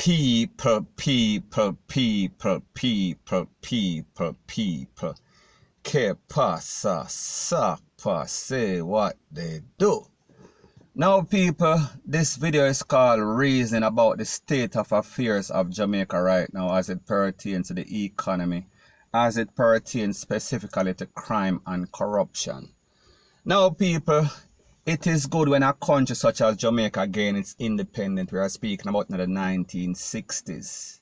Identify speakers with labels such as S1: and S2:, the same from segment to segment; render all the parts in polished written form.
S1: People. Que pasa, sapa, say what they do. Now people, this video is called Reason about the state of affairs of Jamaica right now as it pertains to the economy, as it pertains specifically to crime and corruption. Now people, it is good when a country such as Jamaica gained its independence. We are speaking about the 1960s.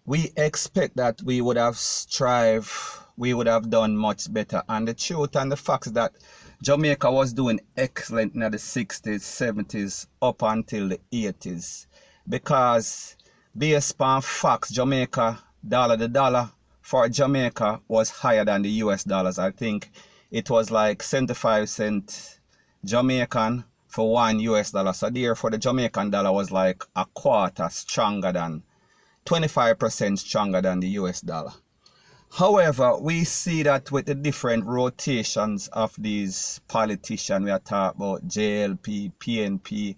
S1: We expect that we would have strived, we would have done much better. And the truth and the fact is that Jamaica was doing excellent in the 60s, 70s, up until the 80s. Because based on facts, Jamaica, the dollar for Jamaica was higher than the US dollars. I think it was like 75 cents Jamaican for $1 US. So therefore the Jamaican dollar was like a quarter stronger than, 25% stronger than the US dollar. However, we see that with the different rotations of these politicians, we are talking about JLP, PNP,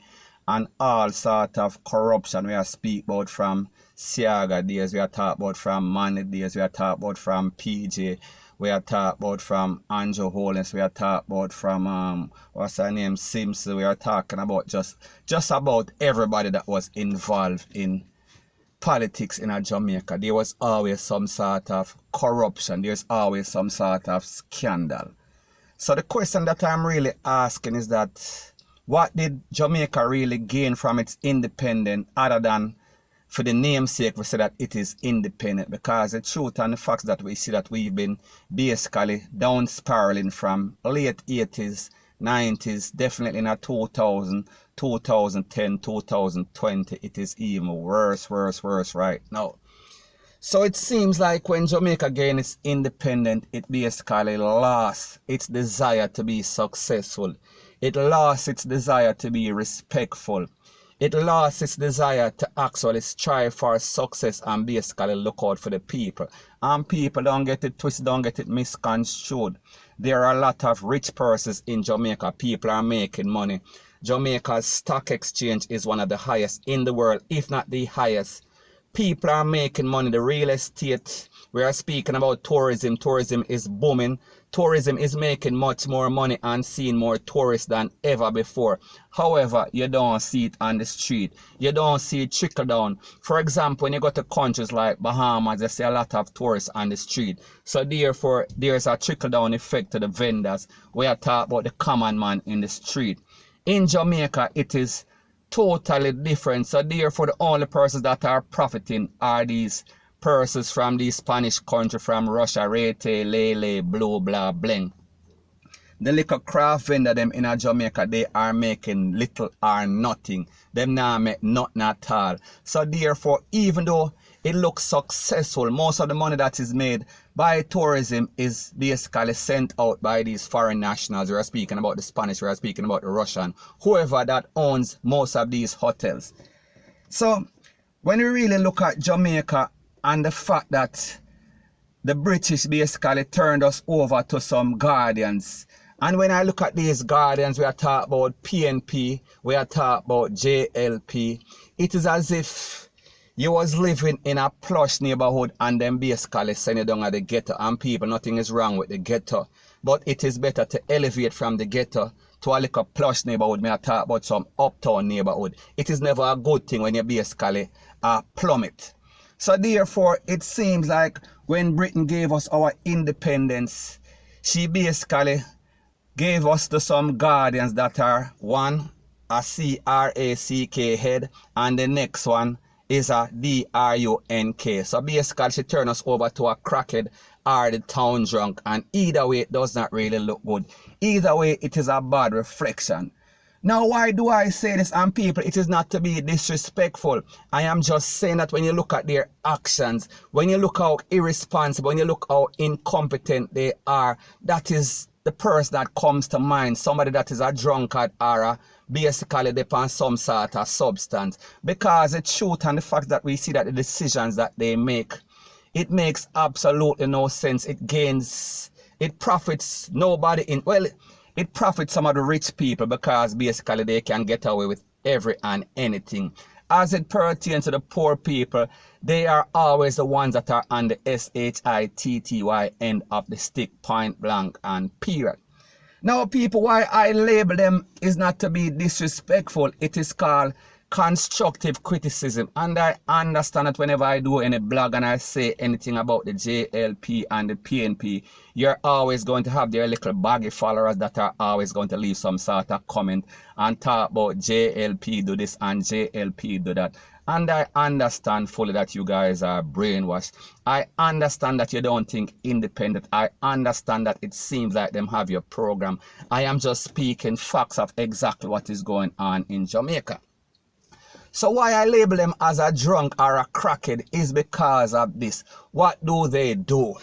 S1: and all sort of corruption. We are speaking about from Siaga days, we are talking about from Manny days, we are talking about from PJ, we are talking about from Andrew Holness, we are talking about from what's her name, Simpson. We are talking about just about everybody that was involved in politics in Jamaica. There was always some sort of corruption, there's always some sort of scandal. So the question that I'm really asking is that what did Jamaica really gain from its independence other than for the namesake we say that it is independent? Because the truth and the facts that we see that we've been basically down spiraling from late 80s, 90s, definitely in 2000, 2010, 2020, it is even worse right now. So it seems like when Jamaica gained its independence, it basically lost its desire to be successful. It lost its desire to be respectful. It lost its desire to actually strive for success and basically look out for the people. And people, don't get it twisted, don't get it misconstrued. There are a lot of rich persons in Jamaica. People are making money. Jamaica's stock exchange is one of the highest in the world, if not the highest. People are making money. The real estate, we are speaking about tourism. Tourism is booming. Tourism is making much more money and seeing more tourists than ever before. However, you don't see it on the street. You don't see it trickle down. For example, when you go to countries like Bahamas, you see a lot of tourists on the street. So therefore, there's a trickle down effect to the vendors. We are talking about the common man in the street. In Jamaica, it is totally different. So therefore, the only persons that are profiting are these persons from the Spanish country, from Russia, Rete, Lele, Blue, Blah, Bling. The little craft vendor them in Jamaica, they are making little or nothing. Them not make nothing at all. So therefore, even though it looks successful, most of the money that is made by tourism is basically sent out by these foreign nationals. We are speaking about the Spanish, we are speaking about the Russian, whoever that owns most of these hotels. So when we really look at Jamaica and the fact that the British basically turned us over to some guardians, and when I look at these guardians, we are talking about PNP, we are talking about JLP, it is as if you was living in a plush neighborhood and then basically send you down at the ghetto. And people, nothing is wrong with the ghetto, but it is better to elevate from the ghetto to a little plush neighborhood. May I talk about some uptown neighborhood. It is never a good thing when you basically plummet. So therefore, it seems like when Britain gave us our independence, she basically gave us to some guardians that are one, a C-R-A-C-K head, and the next one is a D-R-U-N-K. So basically she turned us over to a crackhead or the town drunk, and either way it does not really look good. Either way it is a bad reflection. Now why do I say this? And people, it is not to be disrespectful. I am just saying that when you look at their actions, when you look how irresponsible, when you look how incompetent they are, that is the person that comes to mind. Somebody that is a drunkard or a basically depends some sort of substance. Because the truth and the fact that we see that the decisions that they make, it makes absolutely no sense. It profits nobody in, well, it profits some of the rich people because basically they can get away with every and anything. as it pertains to the poor people, they are always the ones that are on the SHITTY end of the stick, point blank and period. Now, people, why I label them is not to be disrespectful. It is called constructive criticism. And I understand that whenever I do any blog and I say anything about the JLP and the PNP, you're always going to have their little baggy followers that are always going to leave some sort of comment and talk about JLP do this and JLP do that. And I understand fully that you guys are brainwashed. I understand that you don't think independent. I understand that it seems like them have your program. I am just speaking facts of exactly what is going on in Jamaica. So why I label them as a drunk or a crackhead is because of this. What do they do?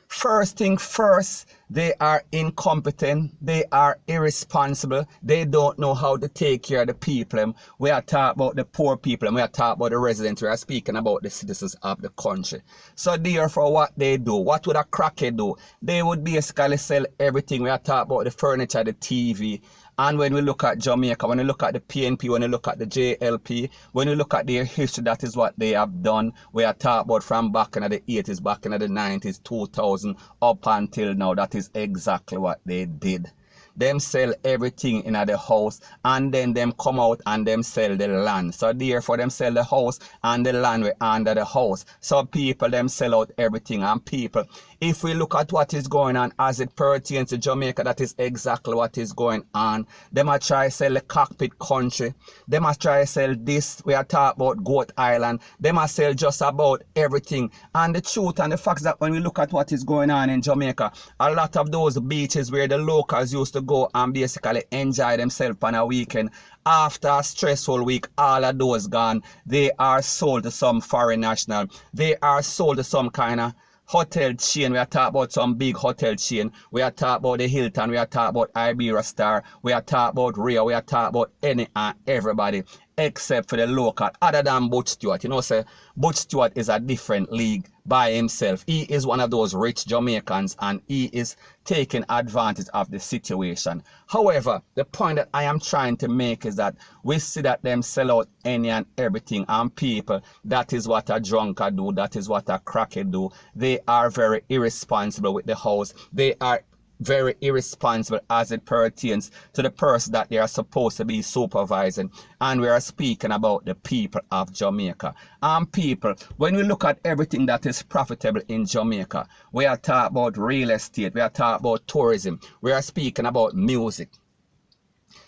S1: First thing first, they are incompetent, they are irresponsible, they don't know how to take care of the people. We are talking about the poor people, we are talking about the residents, we are speaking about the citizens of the country. So therefore what they do, what would a crackhead do? They would basically sell everything. We are talking about the furniture, the TV. And when we look at Jamaica, when we look at the PNP, when we look at the JLP, when we look at their history, that is what they have done. We are talking about from back in the 80s, back in the 90s, 2000, up until now. That is exactly what they did. Them sell everything in the house and then them come out and them sell the land. So therefore them sell the house and the land under the house. So people them sell out everything. And people, if we look at what is going on as it pertains to Jamaica, that is exactly what is going on. Them are try to sell the cockpit country. Them are try to sell this. We are talking about Goat Island. Them are sell just about everything. And the truth and the facts that when we look at what is going on in Jamaica, a lot of those beaches where the locals used to go and basically enjoy themselves on a weekend, after a stressful week, all of those gone. They are sold to some foreign national. They are sold to some kind of hotel chain. We are talking about some big hotel chain. We are talking about the Hilton. We are talking about IBR, we are talking about Rio. We are talking about any and everybody except for the local, other than Butch Stewart. You know, say Butch Stewart is a different league by himself. He is one of those rich Jamaicans and he is taking advantage of the situation. However, the point that I am trying to make is that we see that them sell out any and everything, and people, that is what a drunkard do, that is what a crackhead do. They are very irresponsible with the house. They are very irresponsible as it pertains to the person that they are supposed to be supervising. And we are speaking about the people of Jamaica. And people, when we look at everything that is profitable in Jamaica, we are talking about real estate, we are talking about tourism, we are speaking about music.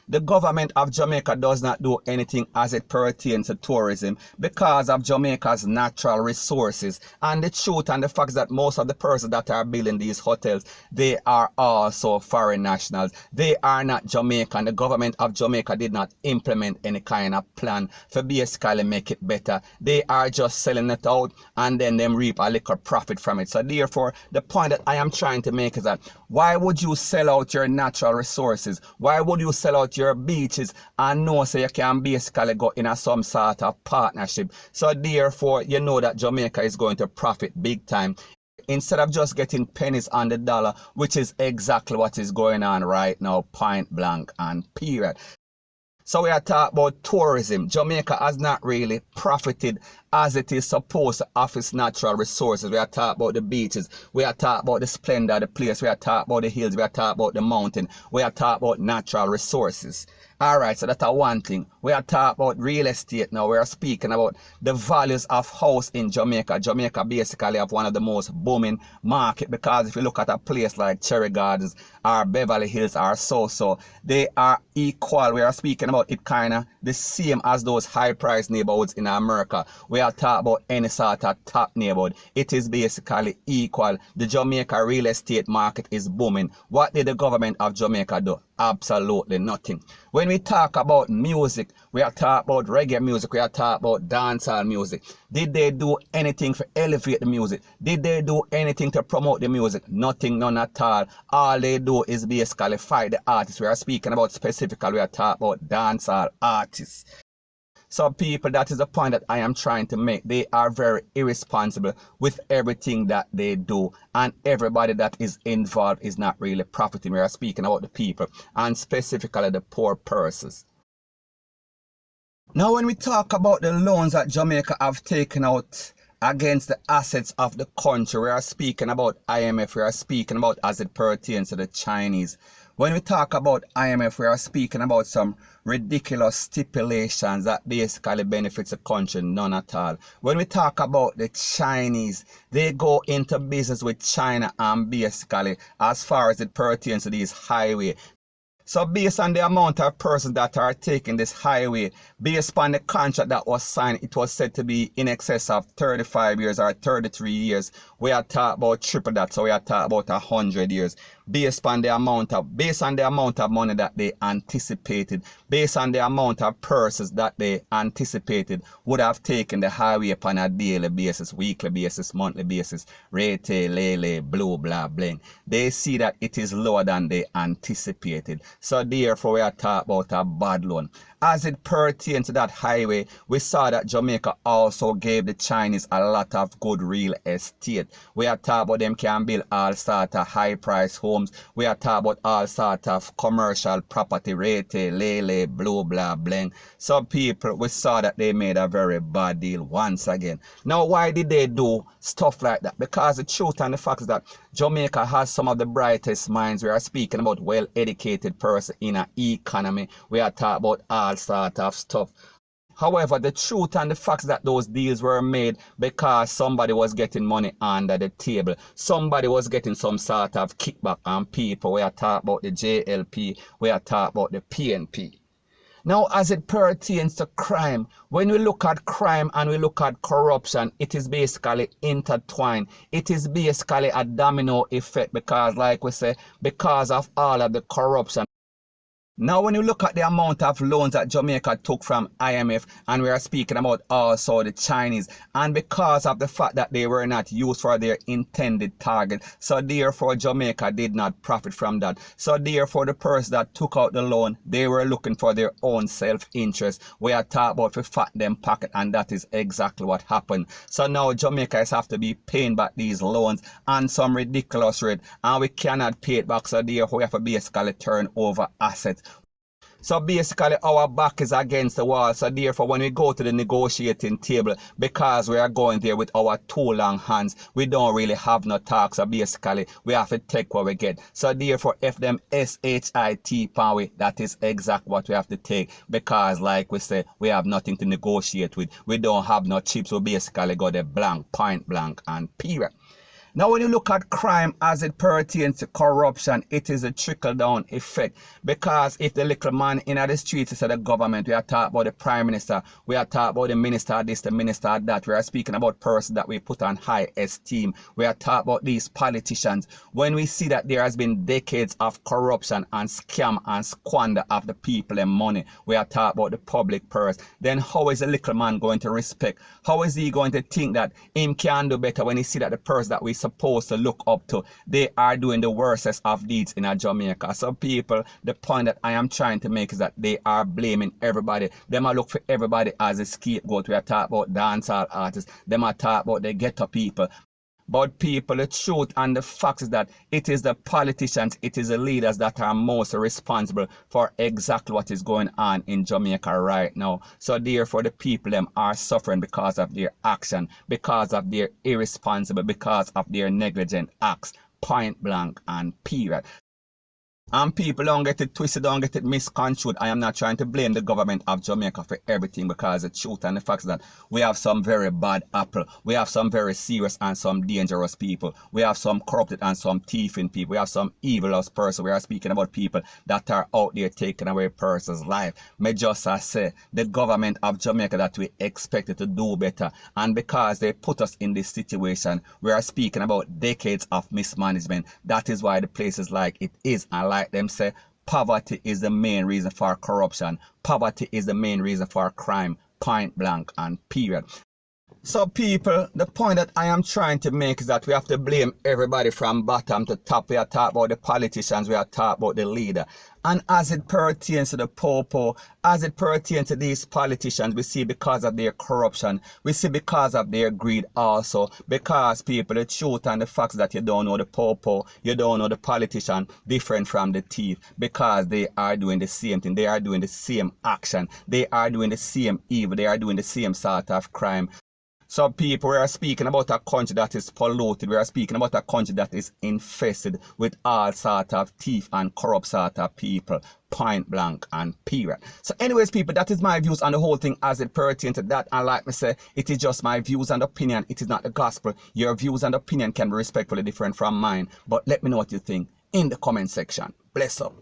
S1: The government of Jamaica does not do anything as it pertains to tourism because of Jamaica's natural resources. And the truth and the fact that most of the persons that are building these hotels, they are also foreign nationals. They are not Jamaican. The government of Jamaica did not implement any kind of plan to basically make it better. They are just selling it out and then them reap a little profit from it. So therefore, the point that I am trying to make is that why would you sell out your natural resources? Why would you sell out your beaches and know so you can basically go in some sort of partnership? So therefore, you know that Jamaica is going to profit big time instead of just getting pennies on the dollar, which is exactly what is going on right now, point blank and period. So we are talking about tourism. Jamaica has not really profited as it is supposed to of its natural resources. We are talking about the beaches. We are talking about the splendor of the place. We are talking about the hills. We are talking about the mountain. We are talking about natural resources. Alright, so that's one thing. We are talking about real estate now. We are speaking about the values of house in Jamaica. Jamaica basically have one of the most booming market because if you look at a place like Cherry Gardens or Beverly Hills or so, they are equal. We are speaking about it kind of the same as those high-priced neighborhoods in America. We are talking about any sort of top neighborhood. It is basically equal. The Jamaica real estate market is booming. What did the government of Jamaica do? Absolutely nothing. When we talk about music, we are talking about reggae music, we are talking about dancehall music. Did they do anything to elevate the music? Did they do anything to promote the music? Nothing, none at all. All they do is basically fight the artists. We are speaking about specifically, we are talking about dancehall artists. So people, that is the point that I am trying to make. They are very irresponsible with everything that they do. And everybody that is involved is not really profiting. We are speaking about the people and specifically the poor persons. Now when we talk about the loans that Jamaica have taken out against the assets of the country, we are speaking about IMF, we are speaking about as it pertains to the Chinese. When we talk about IMF, we are speaking about some ridiculous stipulations that basically benefits the country, none at all. When we talk about the Chinese, they go into business with China and basically as far as it pertains to these highways. So based on the amount of persons that are taking this highway, based on the contract that was signed, it was said to be in excess of 35 years or 33 years. We are talking about triple that, so we are talking about 100 years. Based on the amount of money that they anticipated, based on the amount of persons that they anticipated would have taken the highway upon a daily basis, weekly basis, monthly basis, rate, lele, blue, blah, bling. They see that it is lower than they anticipated. So therefore we are talking about a bad loan. As it pertains to that highway, we saw that Jamaica also gave the Chinese a lot of good real estate. We are talking about them can build all sorts of high price homes. We are talking about all sorts of commercial property, rate, lele, blue, blah, bling. Some people, we saw that they made a very bad deal once again. Now why did they do stuff like that? Because the truth and the fact is that Jamaica has some of the brightest minds. We are speaking about well-educated person in an economy. We are talking about all sorts of stuff. However, the truth and the facts that those deals were made because somebody was getting money under the table. Somebody was getting some sort of kickback on people. We are talking about the JLP. We are talking about the PNP. Now, as it pertains to crime, when we look at crime and we look at corruption, it is basically intertwined. It is basically a domino effect because, like we say, because of all of the corruption. Now, when you look at the amount of loans that Jamaica took from IMF, and we are speaking about also the Chinese, and because of the fact that they were not used for their intended target, so therefore Jamaica did not profit from that. So therefore the person that took out the loan, they were looking for their own self-interest. We are talking about to fat them pocket, and that is exactly what happened. So now Jamaica have to be paying back these loans and some ridiculous rate, and we cannot pay it back, so therefore we have to basically turn over assets. So basically our back is against the wall. So therefore when we go to the negotiating table, because we are going there with our two long hands, we don't really have no talk. So basically we have to take what we get. So therefore if them SHIT power, that is exactly what we have to take. Because like we say, we have nothing to negotiate with. We don't have no chips. We basically got a blank, point blank and period. Now, when you look at crime as it pertains to corruption, it is a trickle-down effect. Because if the little man in the streets is the government, we are talking about the prime minister, we are talking about the minister this, the minister that, we are speaking about persons that we put on high esteem, we are talking about these politicians. When we see that there has been decades of corruption and scam and squander of the people and money, we are talking about the public purse, then how is the little man going to respect? How is he going to think that him can do better when he see that the person that we supposed to look up to, they are doing the worstest of deeds in Jamaica? Some people, the point that I am trying to make is that they are blaming everybody. Them are look for everybody as a scapegoat. We are talking about dancehall artists. Them are talking about the ghetto people. But people, the truth and the fact is that it is the politicians, it is the leaders that are most responsible for exactly what is going on in Jamaica right now. So therefore the people them are suffering because of their action, because of their irresponsible, because of their negligent acts, point blank and period. And people don't get it twisted, don't get it misconstrued. I am not trying to blame the government of Jamaica for everything, because the truth and the fact is that we have some very bad apple. We have some very serious and some dangerous people. We have some corrupted and some thieving people. We have some evilous person. We are speaking about people that are out there taking away person's life. May just say the government of Jamaica that we expected to do better. And because they put us in this situation, we are speaking about decades of mismanagement. That is why the place is like it is. And like them say, poverty is the main reason for corruption. Poverty is the main reason for crime. Point blank and period. So people, the point that I am trying to make is that we have to blame everybody from bottom to top. We are talking about the politicians, we are talking about the leader. And as it pertains to the popo, as it pertains to these politicians, we see because of their corruption, we see because of their greed also, because people, the truth and the facts that you don't know the popo, you don't know the politician different from the thief, because they are doing the same thing, they are doing the same action, they are doing the same evil, they are doing the same sort of crime. So people, we are speaking about a country that is polluted. We are speaking about a country that is infested with all sort of thief and corrupt sort of people. Point blank and period. So anyways, people, that is my views on the whole thing as it pertains to that. And like me say, it is just my views and opinion. It is not the gospel. Your views and opinion can be respectfully different from mine. But let me know what you think in the comment section. Bless up.